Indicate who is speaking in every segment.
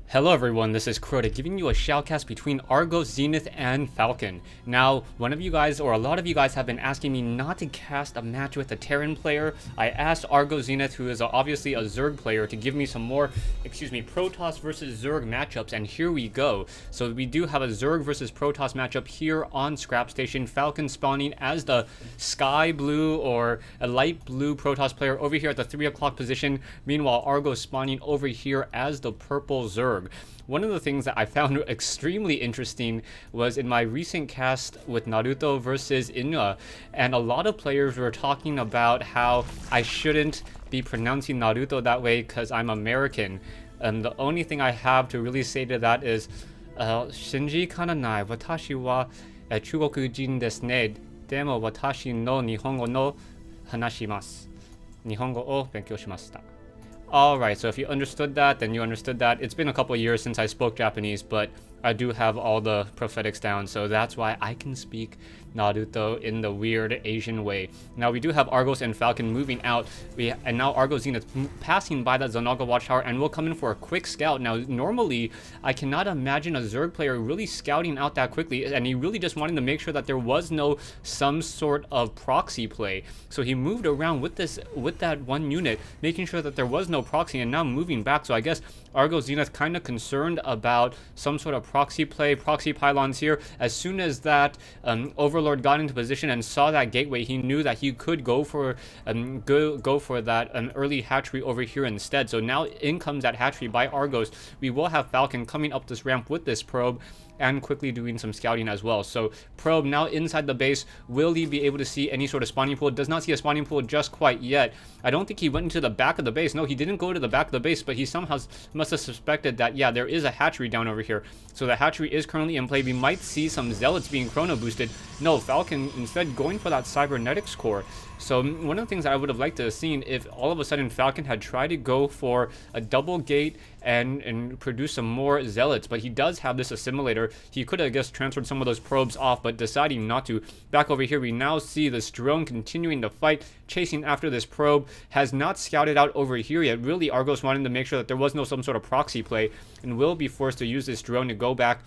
Speaker 1: Hello everyone, this is Crota giving you a shoutcast between Argos, Zenith, and FalCon. Now, one of you guys, or a lot of you guys, have been asking me not to cast a match with a Terran player. I asked Argos Zenith, who is obviously a Zerg player, to give me some more, Protoss versus Zerg matchups, and here we go. So we do have a Zerg versus Protoss matchup here on Scrap Station. FalCon spawning as the sky blue or a light blue Protoss player over here at the 3 o'clock position. Meanwhile, Argos spawning over here as the purple Zerg. One of the things that I found extremely interesting was in my recent cast with Naruto versus Inuwa, and a lot of players were talking about how I shouldn't be pronouncing Naruto that way because I'm American. And the only thing I have to really say to that is, Shinji kananai, watashi wa chugokujin desu ne. Demo watashi no nihongo no hanashimasu. Nihongo o benkyou shimashita. Alright, so if you understood that, then you understood that. It's been a couple years since I spoke Japanese, but I do have all the prophetics down, so that's why I can speak Naruto in the weird Asian way. Now, we do have Argos and FalCon moving out, and now Argos Zenith passing by that Zanaga Watchtower, and will come in for a quick scout. Now, normally, I cannot imagine a Zerg player really scouting out that quickly, and he really just wanted to make sure that there was no some sort of proxy play. So he moved around with that one unit, making sure that there was no proxy, and now moving back. So I guess Argos Zenith kind of concerned about some sort of proxy play, proxy pylons here. As soon as that Overlord got into position and saw that gateway, he knew that he could go for that early hatchery over here instead. So now in comes that hatchery by Argos. We will have FalCon coming up this ramp with this probe and quickly doing some scouting as well. So probe now inside the base. Will he be able to see any sort of spawning pool? Does not see a spawning pool just quite yet. I don't think he went into the back of the base. No, he didn't go to the back of the base, but he somehow must have suspected that, yeah, there is a hatchery down over here. So the hatchery is currently in play. We might see some zealots being chrono boosted. No, FalCon instead going for that cybernetics core. So one of the things that I would have liked to have seen if all of a sudden FalCon had tried to go for a double gate and produce some more zealots, but he does have this assimilator. He could have, I guess, transferred some of those probes off, but deciding not to. Back over here, we now see this drone continuing to fight, chasing after this probe. Has not scouted out over here yet. Really, Argos wanted to make sure that there was no some sort of proxy play, and will be forced to use this drone to go back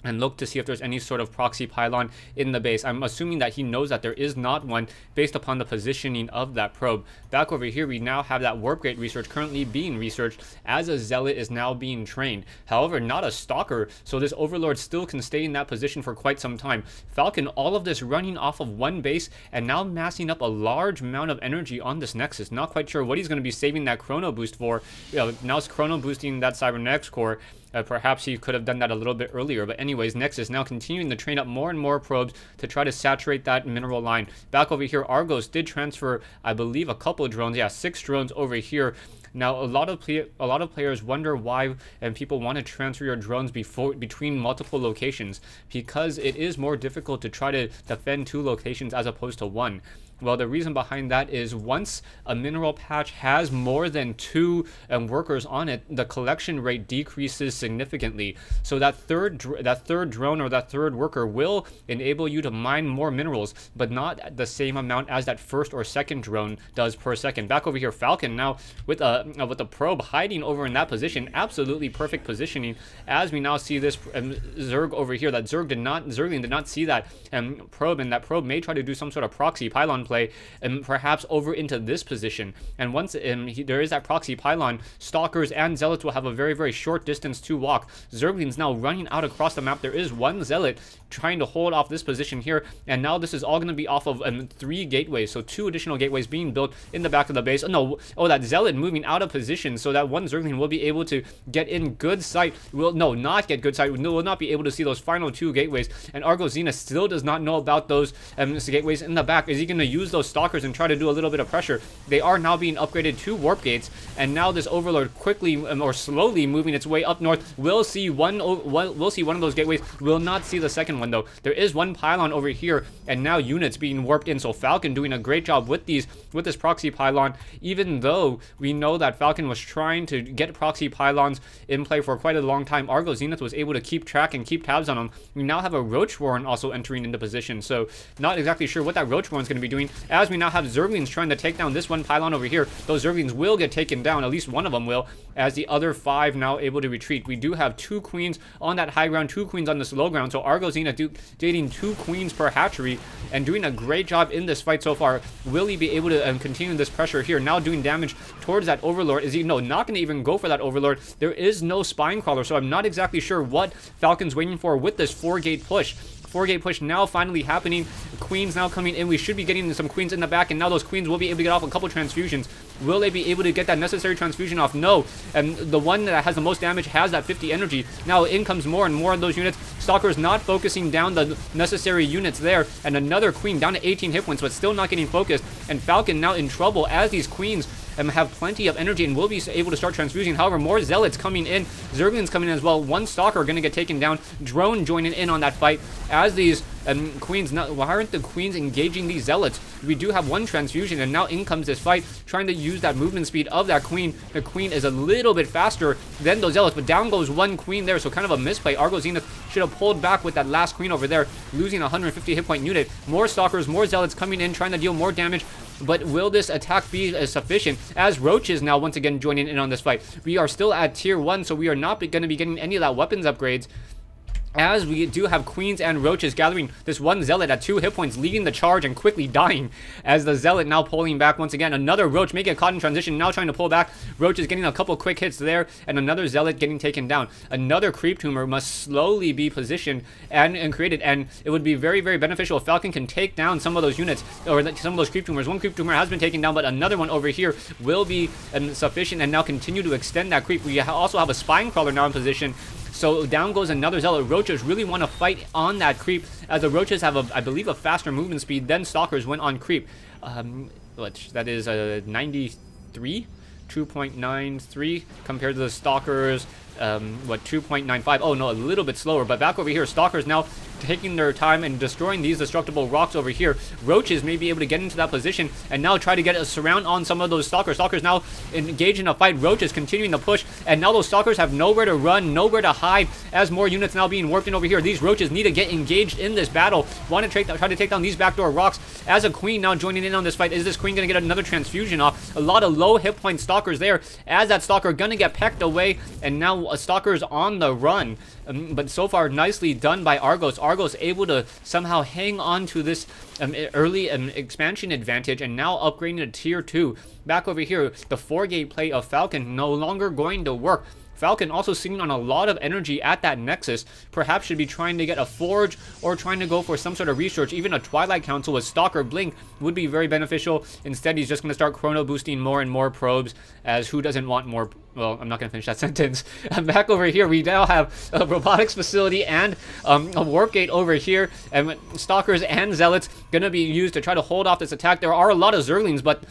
Speaker 1: and look to see if there's any sort of proxy pylon in the base. I'm assuming that he knows that there is not one based upon the positioning of that probe. Back over here, we now have that warp gate research currently being researched as a zealot is now being trained. However, not a stalker, so this overlord still can stay in that position for quite some time. FalCon, all of this running off of one base and now massing up a large amount of energy on this Nexus. Not quite sure what he's going to be saving that chrono boost for. Now it's chrono boosting that cybernetics core. Perhaps he could have done that a little bit earlier, but anyways, Nexus now continuing to train up more and more probes to try to saturate that mineral line. Back over here, Argos did transfer, I believe, a couple of drones. Yeah, 6 drones over here. Now, a lot of players wonder why people want to transfer your drones between multiple locations, because it is more difficult to try to defend 2 locations as opposed to 1. Well, the reason behind that is once a mineral patch has more than 2 workers on it, the collection rate decreases significantly. So that third drone or that third worker will enable you to mine more minerals, but not the same amount as that first or second drone does per second. Back over here, FalCon now with the probe hiding over in that position, absolutely perfect positioning. As we now see this Zerg over here, that Zergling did not see that probe, and that probe may try to do some sort of proxy pylon play and perhaps over into this position. And once there is that proxy pylon, stalkers and zealots will have a very, very short distance to walk. Zergling's now running out across the map. There is one zealot trying to hold off this position here, and now this is all going to be off of 3 gateways, so 2 additional gateways being built in the back of the base. That zealot moving out of position, so that one Zergling will be able to get in good sight. Will not get good sight. Will not be able to see those final 2 gateways, and Argos Zenith still does not know about those gateways in the back. Is he going to use those stalkers and try to do a little bit of pressure? They are now being upgraded to warp gates, and now this overlord quickly or slowly moving its way up north will see one of those gateways. Will not see the second one though. There is one pylon over here, and now units being warped in. So FalCon doing a great job with this proxy pylon, even though we know know that FalCon was trying to get proxy pylons in play for quite a long time. Argos Zenith was able to keep track and keep tabs on them. We now have a Roach Warren also entering into position, so not exactly sure what that Roach Warren is going to be doing, as we now have Zerglings trying to take down this one pylon over here. Those Zerglings will get taken down, at least one of them will, as the other 5 now able to retreat. We do have 2 queens on that high ground, 2 queens on this low ground, so Argos Zenith dating 2 queens per hatchery and doing a great job in this fight so far. Will he be able to continue this pressure here? Now doing damage towards that Overlord. Is he not going to even go for that Overlord? There is no Spine Crawler, so I'm not exactly sure what FalCon's waiting for with this 4-gate push. 4-gate push now finally happening. Queens now coming in. We should be getting some queens in the back, and now those queens will be able to get off a couple transfusions. Will they be able to get that necessary transfusion off? No. And the one that has the most damage has that 50 energy. Now in comes more and more of those units. Stalker's not focusing down the necessary units there, and another queen down to 18 hit points, but still not getting focused. And FalCon now in trouble as these queens have plenty of energy and will be able to start transfusing. However, more Zealots coming in. Zerglings coming in as well. 1 Stalker going to get taken down. Drone joining in on that fight as these queens. Now, why aren't the queens engaging these Zealots? We do have 1 transfusion, and now in comes this fight, trying to use that movement speed of that queen. The queen is a little bit faster than those Zealots, but down goes 1 queen there, so kind of a misplay. Argos Zenith should have pulled back with that last queen over there, losing a 150 hit point unit. More Stalkers, more Zealots coming in, trying to deal more damage. But will this attack be sufficient? As Roaches now once again joining in on this fight. We are still at tier 1, so we are not going to be getting any of that weapons upgrades, as we do have queens and roaches gathering. This 1 Zealot at 2 hit points, leading the charge and quickly dying, as the Zealot now pulling back once again. Another roach making a caught in transition, now trying to pull back. Roach is getting a couple quick hits there, and another Zealot getting taken down. Another creep tumor must slowly be positioned and created, and it would be very, very beneficial if FalCon can take down some of those units, or some of those creep tumors. 1 creep tumor has been taken down, but another one over here will be sufficient, and now continue to extend that creep. We also have a Spine Crawler now in position. So down goes another Zealot. Roaches really want to fight on that creep, as the Roaches have, I believe, a faster movement speed than Stalkers went on creep. Which, that is a 93? 2.93 compared to the Stalkers, 2.95. Oh no, a little bit slower. But back over here, Stalkers now taking their time and destroying these destructible rocks over here. Roaches may be able to get into that position and now try to get a surround on some of those Stalkers. Stalkers now engaged in a fight. Roaches continuing to push, and now those Stalkers have nowhere to run, nowhere to hide, as more units now being warped in over here. These Roaches need to get engaged in this battle. Want to try to take down these backdoor rocks, as a queen now joining in on this fight. Is this queen going to get another transfusion off? A lot of low hit point Stalkers there, as that Stalker going to get pecked away, and now a Stalker's on the run. But so far, nicely done by Argos. Argos able to somehow hang on to this early expansion advantage, and now upgrading to tier 2. Back over here, the 4-gate play of FalCon no longer going to work. FalCon also sitting on a lot of energy at that Nexus. Perhaps should be trying to get a Forge, or trying to go for some sort of research. Even a Twilight Council with Stalker Blink would be very beneficial. Instead, he's just going to start chrono boosting more and more probes, as who doesn't want more? Well, I'm not going to finish that sentence. Back over here, we now have a robotics facility and a warp gate over here, and Stalkers and Zealots going to be used to try to hold off this attack. There are a lot of Zerglings, but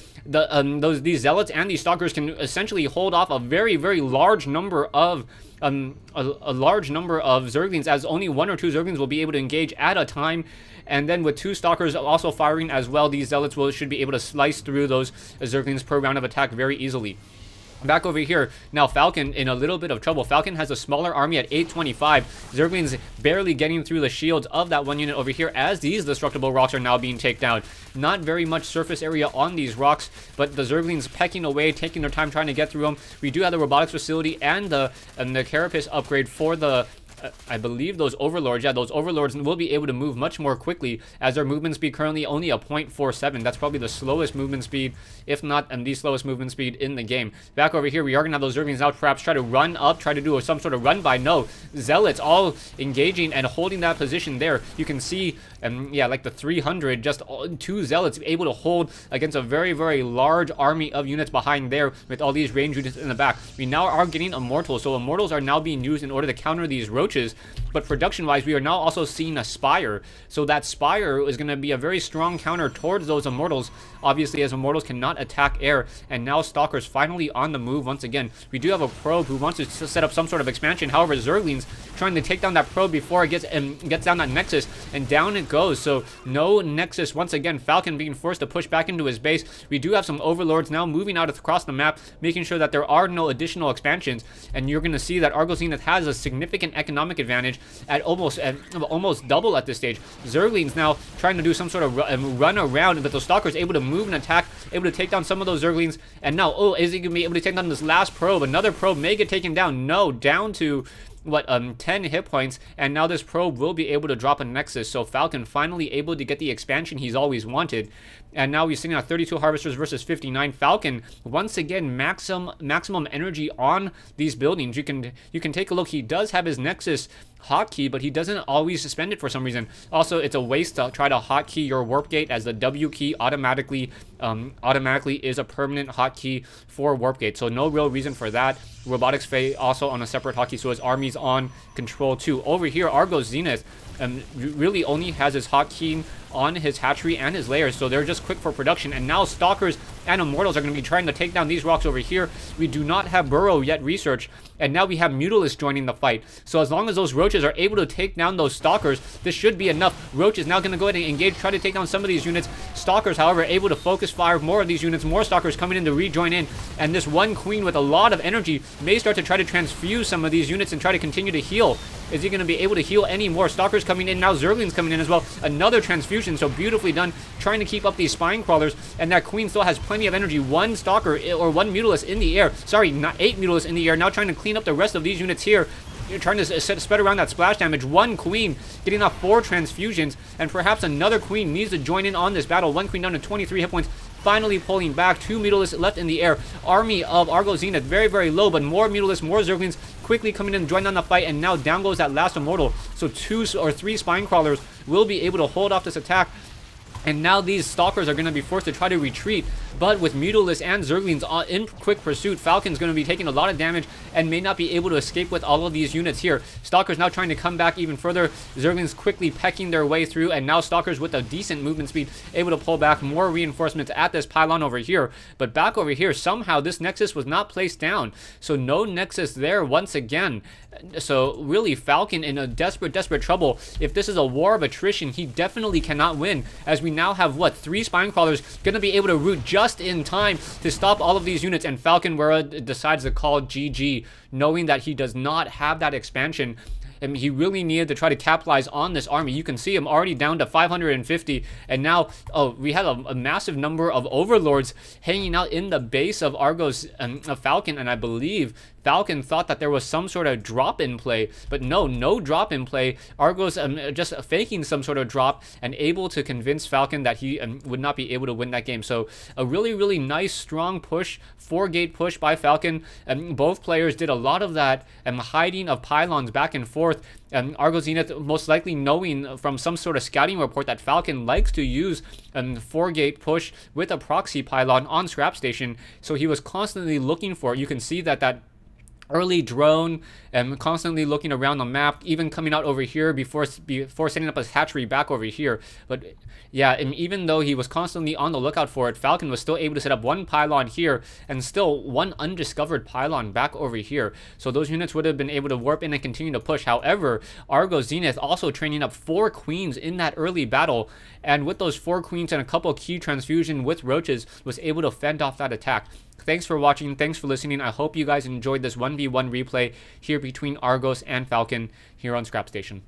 Speaker 1: these Zealots and these Stalkers can essentially hold off a very, very large number of a large number of Zerglings, as only 1 or 2 Zerglings will be able to engage at a time. And then with 2 Stalkers also firing as well, these Zealots should be able to slice through those Zerglings per round of attack very easily. Back over here, now FalCon in a little bit of trouble. FalCon has a smaller army at 825. Zerglings barely getting through the shields of that 1 unit over here, as these destructible rocks are now being taken down. Not very much surface area on these rocks, but the Zerglings pecking away, taking their time trying to get through them. We do have the robotics facility and the carapace upgrade for the I believe those Overlords, yeah, those Overlords will be able to move much more quickly, as their movement speed currently only a 0.47. That's probably the slowest movement speed, if not the slowest movement speed in the game. Back over here, we are going to have those Zerglings out, perhaps try to run up, try to do some sort of run by. No, Zealots all engaging and holding that position there. You can see, yeah, like the 300, just 2 Zealots able to hold against a very, very large army of units behind there, with all these range units in the back. We now are getting Immortals, so Immortals are now being used in order to counter these roaches. Roaches, but production-wise, we are now also seeing a Spire. So that Spire is going to be a very strong counter towards those Immortals, obviously, as Immortals cannot attack air. And now Stalker's finally on the move once again. We do have a Probe who wants to set up some sort of expansion. However, Zerglings trying to take down that Probe before it gets down that Nexus, and down it goes. So no Nexus once again. Falcon being forced to push back into his base. We do have some Overlords now moving out across the map, making sure that there are no additional expansions. And you're going to see that Argos Zenith has a significant economic advantage at almost double at this stage. Zerglings now trying to do some sort of run around, but the Stalker's able to move and attack, able to take down some of those Zerglings. And now, oh, is he going to be able to take down this last Probe? Another Probe may get taken down. No, down to what, 10 hit points, and now this Probe will be able to drop a Nexus. So Falcon finally able to get the expansion he's always wanted. And now we're sitting at 32 Harvesters versus 59. Falcon, once again, maximum energy on these buildings. You can take a look. He does have his Nexus hotkey, but he doesn't always suspend it for some reason. Also, it's a waste to try to hotkey your Warp Gate, as the W key automatically is a permanent hotkey for Warp Gate. So no real reason for that. Robotics Fae also on a separate hotkey, so his army's on control too. Over here, Argos Zenith really only has his hotkey on his hatchery and his layers, so they're just quick for production. And now Stalkers and Immortals are going to be trying to take down these rocks over here. We do not have Burrow yet researched, and now we have Mutalisk joining the fight. So as long as those Roaches are able to take down those Stalkers, this should be enough. Roach is now going to go ahead and engage, try to take down some of these units. Stalkers, however, able to focus fire more of these units. More Stalkers coming in to rejoin in, and this one Queen with a lot of energy may start to try to transfuse some of these units and try to continue to heal. Is he going to be able to heal any more? Stalkers coming in now, Zerglings coming in as well. Another transfusion, so beautifully done, trying to keep up these Spine Crawlers, and that Queen still has plenty of energy. One Stalker, or one Mutalisk in the air. Sorry, not 8 Mutalisks in the air. Now trying to clean up the rest of these units here. You're trying to spread around that splash damage. One Queen getting off 4 transfusions, and perhaps another Queen needs to join in on this battle. One Queen down to 23 hit points, finally pulling back. 2 Mutalisks left in the air. Army of Argos Zenith very, very low, but more Mutalisks, more Zerglings quickly coming in, join on the fight, and now down goes that last Immortal. So 2 or 3 Spine Crawlers will be able to hold off this attack. And now these Stalkers are going to be forced to try to retreat. But with Mutalisk and Zerglings in quick pursuit, Falcon's going to be taking a lot of damage and may not be able to escape with all of these units here. Stalkers now trying to come back even further. Zerglings quickly pecking their way through, and now Stalkers with a decent movement speed able to pull back more reinforcements at this pylon over here. But back over here, somehow this Nexus was not placed down. So no Nexus there once again. So really, Falcon in a desperate trouble. If this is a war of attrition, he definitely cannot win, as we now have, what, 3 Spine Crawlers going to be able to root just in time to stop all of these units, and Falcon decides to call GG, knowing that he does not have that expansion. And he really needed to try to capitalize on this army. You can see him already down to 550, and now, oh, we had a massive number of Overlords hanging out in the base of Argos Falcon, and I believe Falcon thought that there was some sort of drop in play, but no drop in play. Argos just faking some sort of drop and able to convince Falcon that he would not be able to win that game. So a really nice strong push, 4-gate push by Falcon. Both players did a lot of that hiding of pylons back and forth. Argos Zenith most likely knowing from some sort of scouting report that Falcon likes to use 4-gate push with a proxy pylon on Scrap Station, so he was constantly looking for it. You can see that early drone and constantly looking around the map, even coming out over here before setting up his hatchery back over here. But yeah, and even though he was constantly on the lookout for it, Falcon was still able to set up 1 pylon here and still 1 undiscovered pylon back over here. So those units would have been able to warp in and continue to push. However, Argos Zenith also training up 4 Queens in that early battle, and with those 4 Queens and a couple key transfusion with Roaches, was able to fend off that attack. Thanks for watching. Thanks for listening. I hope you guys enjoyed this 1v1 replay here between Argos and Falcon here on Scrap Station.